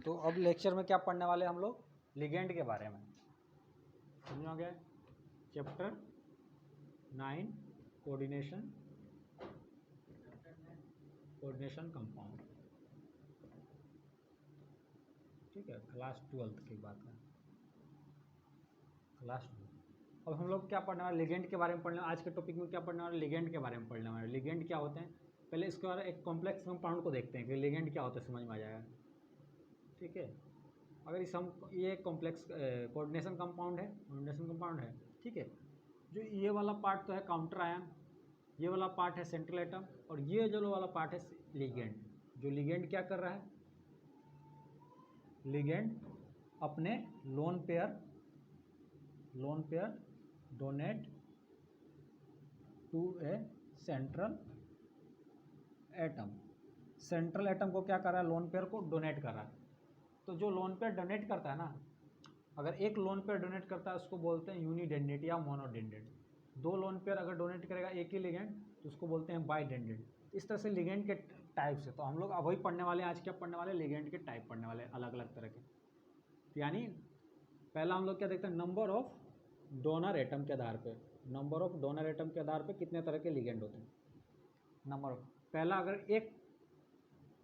तो अब लेक्चर में क्या पढ़ने वाले हम लोग, लिगेंड के बारे में। समझ आ गया? Chapter 9 coordination compound. ठीक है, क्लास 12 की बात है, क्लास 12। अब हम लोग क्या पढ़ने वाले, लिगेंड के बारे में पढ़ने। आज के टॉपिक में क्या पढ़ने वाले, लिगेंड के बारे में पढ़ने वाले। लिगेंड क्या होते हैं, पहले इसके बारे में एक कॉम्प्लेक्स कंपाउंड को देखते हैं कि लिगेंड क्या होता है, समझ में आ जाएगा। ठीक है, अगर इस हम ये कॉम्प्लेक्स कोऑर्डिनेशन कंपाउंड है, ठीक है। जो ये वाला पार्ट तो है काउंटर आयन, ये वाला पार्ट है सेंट्रल एटम, और ये जो वाला पार्ट है लिगेंड। जो लिगेंड क्या कर रहा है, लिगेंड अपने lone pair donate to a central atom को क्या कर रहा है, लोन पेयर को डोनेट कर रहा है। तो जो लोन पेयर डोनेट करता है ना, अगर एक लोन पेयर डोनेट करता है उसको बोलते हैं यूनिडेंडेट या मोनोडेंडेट। दो लोन पेयर अगर डोनेट करेगा एक ही लिगेंड तो उसको बोलते हैं बाइडेंडेट। इस तरह से लिगेंड के टाइप से, तो हम लोग अब वही पढ़ने वाले हैं। आज क्या पढ़ने वाले, लिगेंड के टाइप पढ़ने वाले, अलग अलग तरह के। तो यानी पहला हम लोग क्या देखते हैं, नंबर ऑफ डोनर एटम के आधार पे, कितने तरह के लिगेंड होते हैं। नंबर ऑफ, पहला अगर एक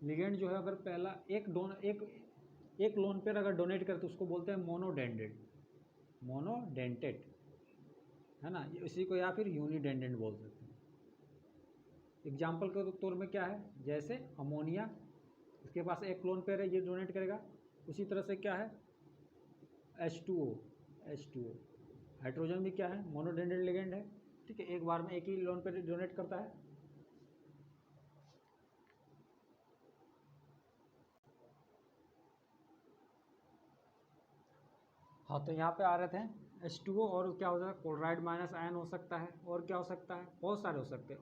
लिगेंड जो है, अगर पहला एक लोन पेयर अगर डोनेट करे तो उसको बोलते हैं मोनोडेंटेट, है ना। इसी को या फिर यूनिडेंडेंट बोल सकते हैं। एग्जाम्पल के तौर में क्या है, जैसे अमोनिया, इसके पास एक लोन पेयर है, ये डोनेट करेगा। उसी तरह से क्या है, H2O, हाइड्रोजन भी क्या है, मोनोडेंडेट लिगेंड है। ठीक है, एक बार में एक ही लोन पेयर डोनेट करता है। हाँ, तो यहाँ पे आ रहे थे H2O, और क्या हो सकता है, क्लोराइड माइनस आयन हो सकता है, और क्या हो सकता है, बहुत सारे हो सकते हैं।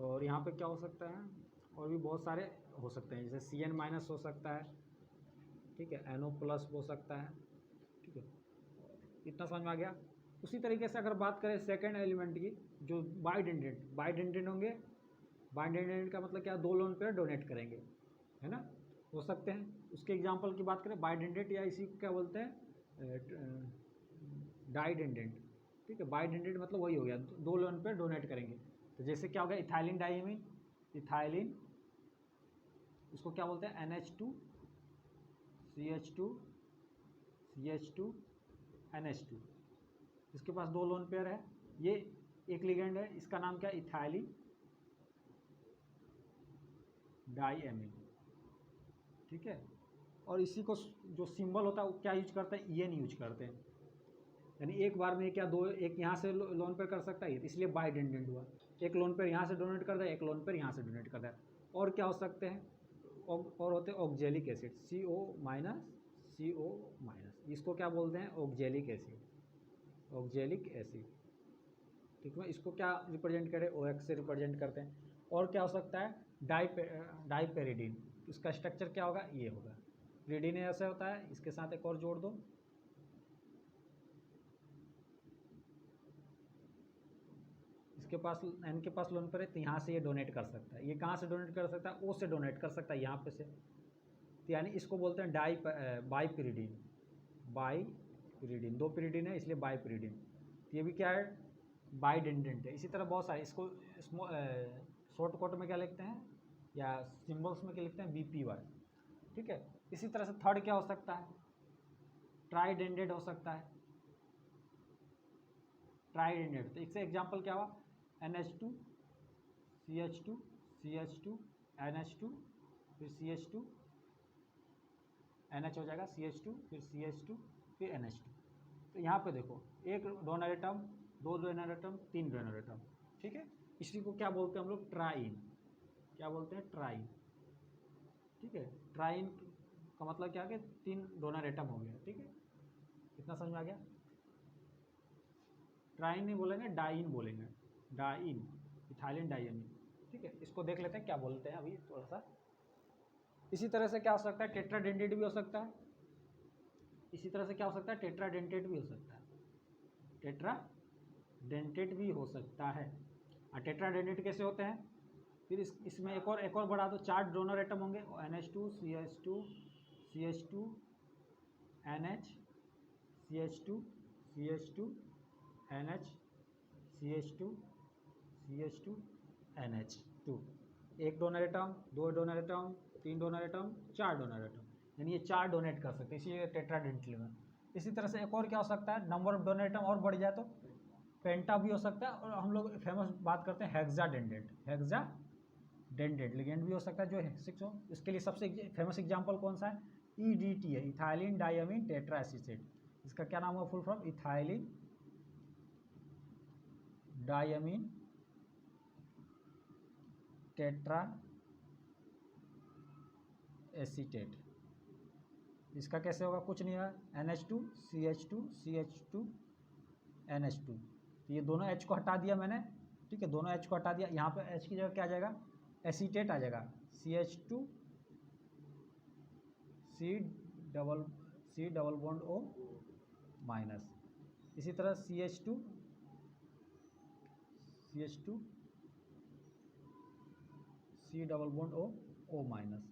और यहाँ पे क्या हो सकता है, और भी बहुत सारे हो सकते हैं, जैसे Cn माइनस हो सकता है, ठीक है, NO प्लस हो सकता है। ठीक है, इतना समझ में आ गया। उसी तरीके से अगर बात करें सेकेंड एलिमेंट की, जो बाइडेंडेंट होंगे। बाइडेंडेंट का मतलब क्या, दो लोन पेयर डोनेट करेंगे, है ना, हो सकते हैं। उसके एग्जांपल की बात करें, बाइडेंडेंट, या इसी को क्या बोलते हैं, डाइडेंडेंट। ठीक है, बाइडेंडेंट मतलब वही हो गया, दो लोन पेयर डोनेट करेंगे। तो जैसे क्या हो गया, इथाइलिन डाइमीन, इसको क्या बोलते हैं, NH2 CH2 NH2। इसके पास दो लोन पेयर है, ये एक लिगेंड है, इसका नाम क्या है, इथाइलिन डाइमीन। ठीक है, और इसी को जो सिंबल होता है वो क्या यूज करते हैं, EN यूज करते हैं। यानी एक बार में क्या दो, एक यहाँ से लोन पेयर कर सकता है, इसलिए बाइडेंडेंट हुआ। एक लोन पेयर यहाँ से डोनेट करता है, एक लोन पेयर यहाँ से डोनेट करता है। और क्या हो सकते हैं, और होते हैं ऑक्जेलिक एसिड, CO माइनस, इसको क्या बोलते हैं, ऑक्जेलिक एसिड। ठीक है, इसको क्या रिप्रेजेंट करें, OX से रिप्रेजेंट करते हैं। और क्या हो सकता है, डाइपेरिडीन, इसका स्ट्रक्चर क्या होगा, ये होगा। पेरिडीन ऐसे होता है, इसके साथ एक और जोड़ दो, इसके पास N के पास लोन पर है, तो यहाँ से ये डोनेट कर सकता है। ये कहाँ से डोनेट कर सकता है, O से डोनेट कर सकता है, यहाँ पे से। तो यानी इसको बोलते हैं बाइपेरिडीन, दो पेरिडीन है इसलिए बाइपेरिडीन। तो ये भी क्या है, बाइडेंडेंट है। इसी तरह बहुत सारे, इसको शॉर्ट कट में क्या लिखते हैं, या सिंबल्स में क्या लिखते हैं, BPY। ठीक है, इसी तरह से थर्ड क्या हो सकता है, ट्राइडेंडेड हो सकता है, ट्राइडेंडेड। तो इससे एग्जांपल क्या हुआ, NH2 CH2 NH2, फिर CH2 NH हो जाएगा, CH2 फिर CH2 फिर NH2। तो यहाँ पे देखो, एक डोनर एटम, दो डोनर एटम, तीन डोनर एटम। ठीक है, इसी को क्या बोलते हैं हम लोग, ट्राइन। क्या बोलते हैं, ट्राइन। ठीक है, ट्राइन का मतलब क्या है कि तीन डोनर एटम हो गया। ठीक है, कितना समझ में आ गया। ट्राइन नहीं बोलेंगे, डाइन बोलेंगे, डाइन, इथाइलिन डाइमीन। ठीक है, इसको देख लेते हैं क्या बोलते हैं अभी थोड़ा सा। इसी तरह से क्या हो सकता है, टेट्राडेंटेट भी हो सकता है। इसी तरह से क्या हो सकता है, टेट्राडेंटेट भी हो सकता है, टेट्राडेंटेट भी हो सकता है। और टेट्राडेंटेट कैसे होते हैं, फिर इसमें एक और बढ़ा दो, चार डोनर एटम होंगे, NH2 CH2 CH2 NH CH2 CH2 NH CH2 CH2 NH2। एक डोनर एटम, दो डोनर एटम, तीन डोनर एटम, चार डोनर एटम, यानी ये चार डोनेट कर सकते हैं, इसीलिए टेट्राडेंट लिवर। इसी तरह से एक और क्या हो सकता है, नंबर ऑफ डोनर एटम और बढ़ जाए तो पेंटा भी हो सकता है, और हम लोग फेमस बात करते हैं हेक्साडेंडेंट, हेक्साडेंडेंट लिगेंड भी हो सकता है जो 6 हो। इसके लिए सबसे फेमस एग्जांपल कौन सा है, EDT है, इथाइलिन डायमीन टेट्रा एसीटेट। इसका क्या नाम है full form, ethylene diamine tetra acetate. इसका कैसे होगा, कुछ नहीं है, NH2 CH2 CH2 NH2। तो ये दोनों H को हटा दिया मैंने, ठीक है, दोनों H को हटा दिया, यहाँ पे H की जगह क्या आ जाएगा, एसीटेट आ जाएगा, CH2 C double bond O minus. इसी तरह CH2 C double bond O minus.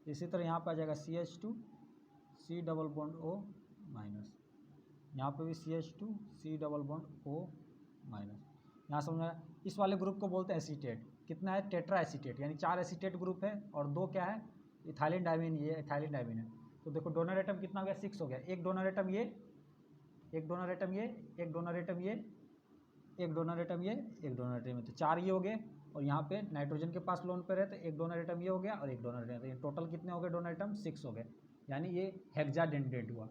इसी तरह यहाँ पे आ जाएगा CH2 C double bond O minus, यहाँ पे भी CH2 C double bond O minus. यहाँ समझ में आया। इस वाले ग्रुप को बोलते हैं एसीटेट। कितना है, टेट्रा एसीटेट, यानी 4 एसीटेट ग्रुप है, और 2 क्या है, इथाइलिन डायमीन, ये इथाइलिन डायमीन है। तो देखो डोनर एटम कितना हो गया, 6 हो गया। एक डोनर एटम ये, एक डोनर एटम ये, एक डोनर एटम ये, एक डोनर एटम ये, एक डोनर एटम ये, तो 4 ये हो गए। और यहाँ पे नाइट्रोजन के पास लोन पे रहते, एक डोनर एटम ये हो गया और एक डोनर एटम, ये टोटल कितने हो गए डोनर एटम, 6 हो गए, यानी ये हेक्साडेंडेट हुआ।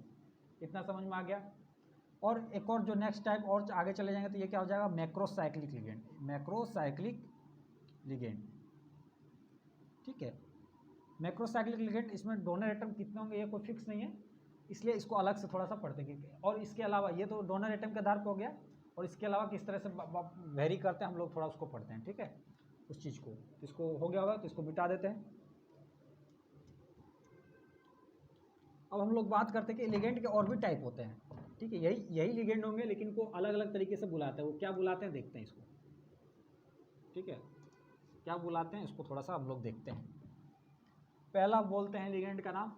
इतना समझ में आ गया। और एक और जो नेक्स्ट टाइप और आगे चले जाएंगे तो ये क्या हो जाएगा, मैक्रोसाइक्लिक लिगेंड, मैक्रोसाइक्लिक लिगेंड, ठीक है। मैक्रोसाइक्लिक लिगेंड, इसमें डोनर एटम कितने होंगे ये कोई फिक्स नहीं है, इसलिए इसको अलग से थोड़ा सा पढ़ते हैं। और इसके अलावा ये तो डोनर एटम के आधार पर हो गया, और इसके अलावा किस तरह से वेरी करते हैं हम लोग थोड़ा उसको पढ़ते हैं, ठीक है, उस चीज़ को। तो इसको हो गया होगा तो इसको मिटा देते हैं। अब हम लोग बात करते हैं कि लिगेंड के और भी टाइप होते हैं, ठीक है, यही लिगेंड होंगे, लेकिन इनको अलग अलग तरीके से बुलाते हैं। वो क्या बुलाते हैं देखते हैं इसको, ठीक है, क्या बुलाते हैं इसको थोड़ा सा हम लोग देखते हैं। पहला बोलते हैं लिगेंड का नाम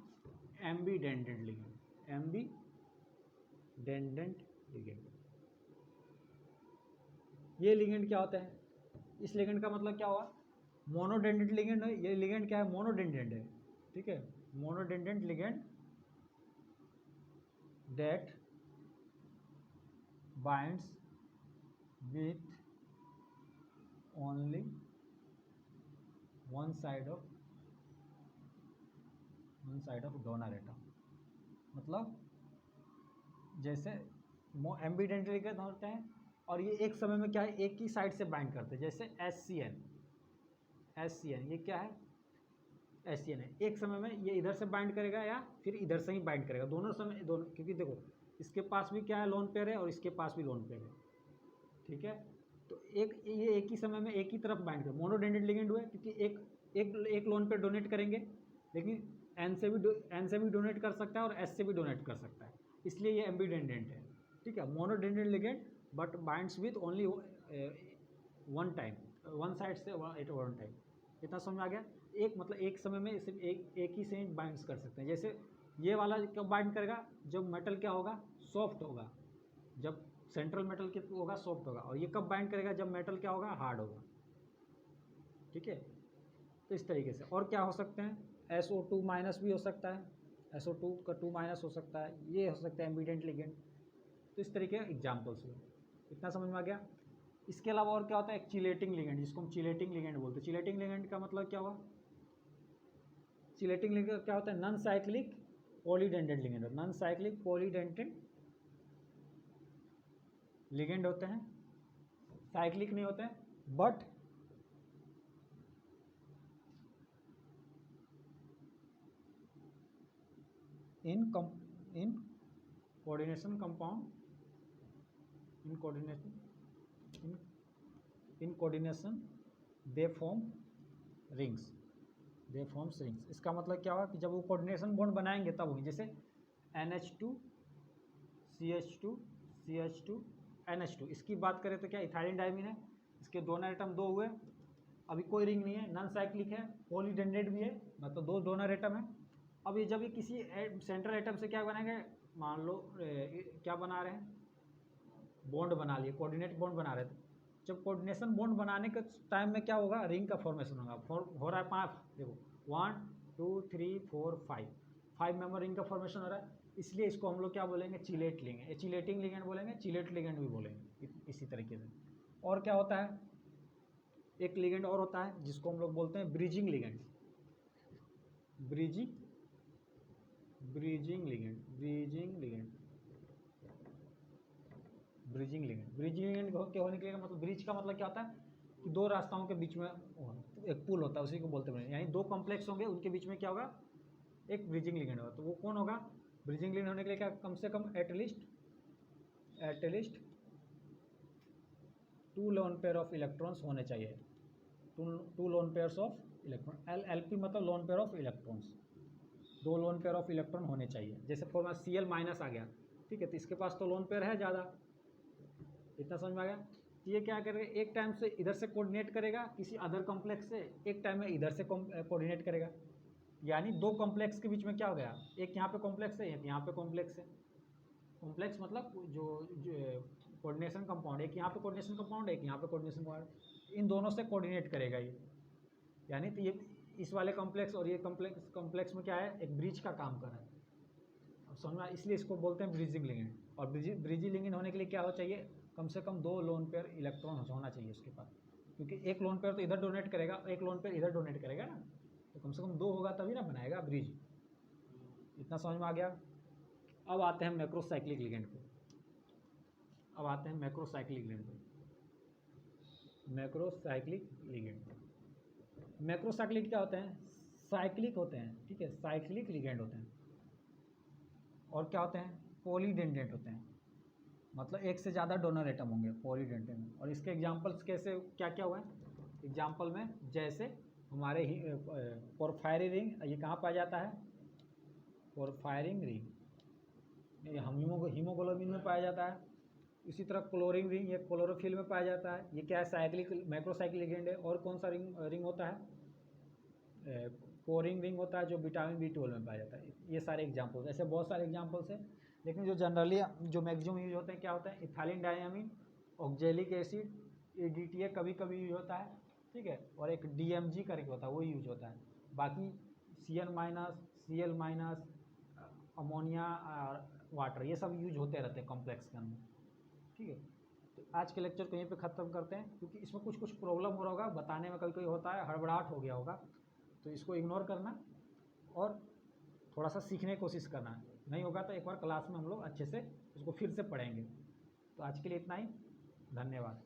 एम्बीडेंडेंट लिगेंड, एम्बीडेंडेंट लिगेंड। ये लिगेंड क्या होता है, इस लिगेंड का मतलब क्या हुआ, मोनोडेंडेंट लिगेंड है। ये लिगेंड क्या है, मोनोडेंडेंट है, ठीक है, monodentate ligand that binds with only one side of donor atom। मतलब जैसे एम्बीडेंट लिगेंड होते हैं, और ये एक समय में क्या है, एक ही साइड से बाइंड करते हैं, जैसे SCN, ये क्या है, SCN है। एक समय में ये इधर से बाइंड करेगा या फिर इधर से ही बाइंड करेगा, दोनों समय, दोनों, क्योंकि देखो इसके पास भी क्या है, लोन पेयर है, और इसके पास भी लोन पेयर है, ठीक है। तो ये एक ही समय में एक ही तरफ बाइंड कर, मोनोडेंडेंट लिगेंड हुए, क्योंकि एक लोन पेयर डोनेट करेंगे, लेकिन N से भी डोनेट कर सकता है और S से भी डोनेट कर सकता है, इसलिए ये एम्बीडेंडेंट है, ठीक है। Monodentate ligand but binds with only one side से एट वन टाइम। इतना समझ में आ गया। एक मतलब एक समय में सिर्फ एक ही से बाइंड्स कर सकते हैं। जैसे ये वाला कब बाइंड करेगा, जब मेटल क्या होगा, सॉफ्ट होगा, जब सेंट्रल मेटल क्या होगा, सॉफ्ट होगा। और ये कब बाइंड करेगा, जब मेटल क्या होगा, हार्ड होगा, ठीक है। तो इस तरीके से और क्या हो सकते हैं, SO2 माइनस भी हो सकता है, SO2 का 2 माइनस हो सकता है, ये हो सकता है एम्बीडेंट लिगेंड। तो इस तरीके के एग्जाम्पल्स हुए। इतना समझ में आ गया। इसके अलावा और क्या होता है, एक चिलेटिंग लिगेंड, जिसको हम चिलेटिंग लिगेंड बोलते हैं। चिलेटिंग लिगेंड का मतलब क्या हुआ, चिलेटिंग लिगेंड क्या होता है, non cyclic polydentate ligand, non cyclic polydentate ligand होते हैं, साइक्लिक नहीं होते हैं, but in coordination compound, in coordination they form rings, इसका मतलब क्या हुआ कि जब वो कोऑर्डिनेशन बॉन्ड बनाएंगे तब होंगे। जैसे NH2 CH2 CH2 NH2, इसकी बात करें तो क्या इथाइलिन डायमीन है, इसके डोनर एटम 2 हुए, अभी कोई रिंग नहीं है, नॉन साइक्लिक है, पॉलीडेंडेड भी है, मतलब 2 डोनर एटम है, अब ये जब ये किसी सेंट्रल एटम से क्या बनाएंगे, मान लो क्या बना रहे हैं, बॉन्ड बना लिए, कोऑर्डिनेट बॉन्ड बना रहे थे। जब कोऑर्डिनेशन बॉन्ड बनाने के टाइम में क्या होगा, रिंग का फॉर्मेशन होगा। हो रहा है 5, देखो 1 2 3 4 5 मेंबर रिंग का फॉर्मेशन हो रहा है, इसलिए इसको हम लोग क्या बोलेंगे, चिलेट लिगेंड, चिलेटिंग लिगेंड बोलेंगे, चिलेट लिगेंड भी बोलेंगे इसी तरीके से। और क्या होता है, एक लिगेंड और होता है जिसको हम लोग बोलते हैं bridging ligand, bridging ligand, bridging ligand के होने के लिए मतलब, ब्रिज का मतलब क्या होता है कि दो रास्ताओं के बीच में एक पुल होता है, उसी को बोलते हैं, यानी दो कॉम्प्लेक्स होंगे, उनके बीच में क्या होगा, एक ब्रिजिंग लिगेंड होगा। तो वो कौन होगा, ब्रिजिंग लिगेंड होने के लिए क्या, कम से कम at least 2 lone pair of electrons होने चाहिए, 2 lone pairs of electron, LP मतलब lone pair of electrons, 2 lone pair of electron होने चाहिए। जैसे फॉर्मूला Cl माइनस आ गया, ठीक है, तो इसके पास तो लोन पेयर है ज़्यादा, इतना समझ में आ गया। तो ये क्या करेगा, एक टाइम से इधर से कोऑर्डिनेट करेगा किसी अदर कॉम्प्लेक्स से, एक टाइम में इधर से कोऑर्डिनेट करेगा, यानी दो कॉम्प्लेक्स के बीच में क्या हो गया, एक यहाँ पे कॉम्प्लेक्स है, एक यहाँ पे कॉम्प्लेक्स है। कॉम्प्लेक्स मतलब जो कोऑर्डिनेशन कंपाउंड, एक यहाँ पे कोऑर्डिनेशन कंपाउंड है, एक यहाँ पे कोऑर्डिनेशन कंपाउंड, इन दोनों से कोऑर्डिनेट करेगा ये, यानी तो ये इस वाले कॉम्प्लेक्स और ये कॉम्प्लेक्स में क्या है, एक ब्रिज का काम कर रहा है। अब समझ में, इसलिए इसको बोलते हैं ब्रिजिंग लिगेंड। और ब्रिजिंग लिगेंड होने के लिए क्या हो चाहिए, कम से कम 2 लोन पेयर इलेक्ट्रॉन होना चाहिए उसके पास, क्योंकि एक लोन पेयर तो इधर डोनेट करेगा, एक लोन पेयर इधर डोनेट करेगा ना, तो कम से कम 2 होगा तभी ना बनाएगा ब्रिज। इतना समझ में आ गया। अब आते हैं मैक्रोसाइक्लिक लिगेंड पे, मैक्रोसाइक्लिक क्या होते हैं, साइक्लिक होते हैं, ठीक है, साइक्लिक लिगेंड होते हैं। और क्या होते हैं, पॉलीडेंडेंट होते हैं, मतलब एक से ज़्यादा डोनर एटम होंगे पॉलीडेंडेंट। और इसके एग्जांपल्स कैसे क्या क्या हुए हैं, एग्जांपल में जैसे हमारे ही पोरफायरिन रिंग, ये कहाँ पाया जाता है, पोरफायरिन रिंग हीमोग्लोबिन में पाया जाता है। इसी तरह क्लोरीन रिंग, ये क्लोरोफिल में पाया जाता है। ये क्या है, साइक्लिक मैक्रोसाइक्लिक लिगेंड है। और कौन सा रिंग होता है, कोरिंग रिंग होता है, जो विटामिन B12 में पाया जाता है। ये सारे एग्जांपल्स, ऐसे बहुत सारे एग्जांपल्स हैं, लेकिन जो जनरली जो मैक्सिमम यूज होते हैं क्या होता है, ethylene diamine, oxalic acid, ADTA कभी कभी यूज होता है, ठीक है, और एक DMG करके होता है, वो यूज होता है। बाकी Cl-, Cl-, अमोनिया और वाटर, ये सब यूज होते रहते हैं कॉम्प्लेक्स के अंदर, ठीक है। तो आज के लेक्चर को यहीं पे ख़त्म करते हैं, क्योंकि इसमें कुछ प्रॉब्लम हो रहा होगा बताने में, कभी कभी होता है हड़बड़ाहट हो गया होगा, तो इसको इग्नोर करना और थोड़ा सा सीखने की कोशिश करना। नहीं होगा तो एक बार क्लास में हम लोग अच्छे से इसको फिर से पढ़ेंगे। तो आज के लिए इतना ही, धन्यवाद।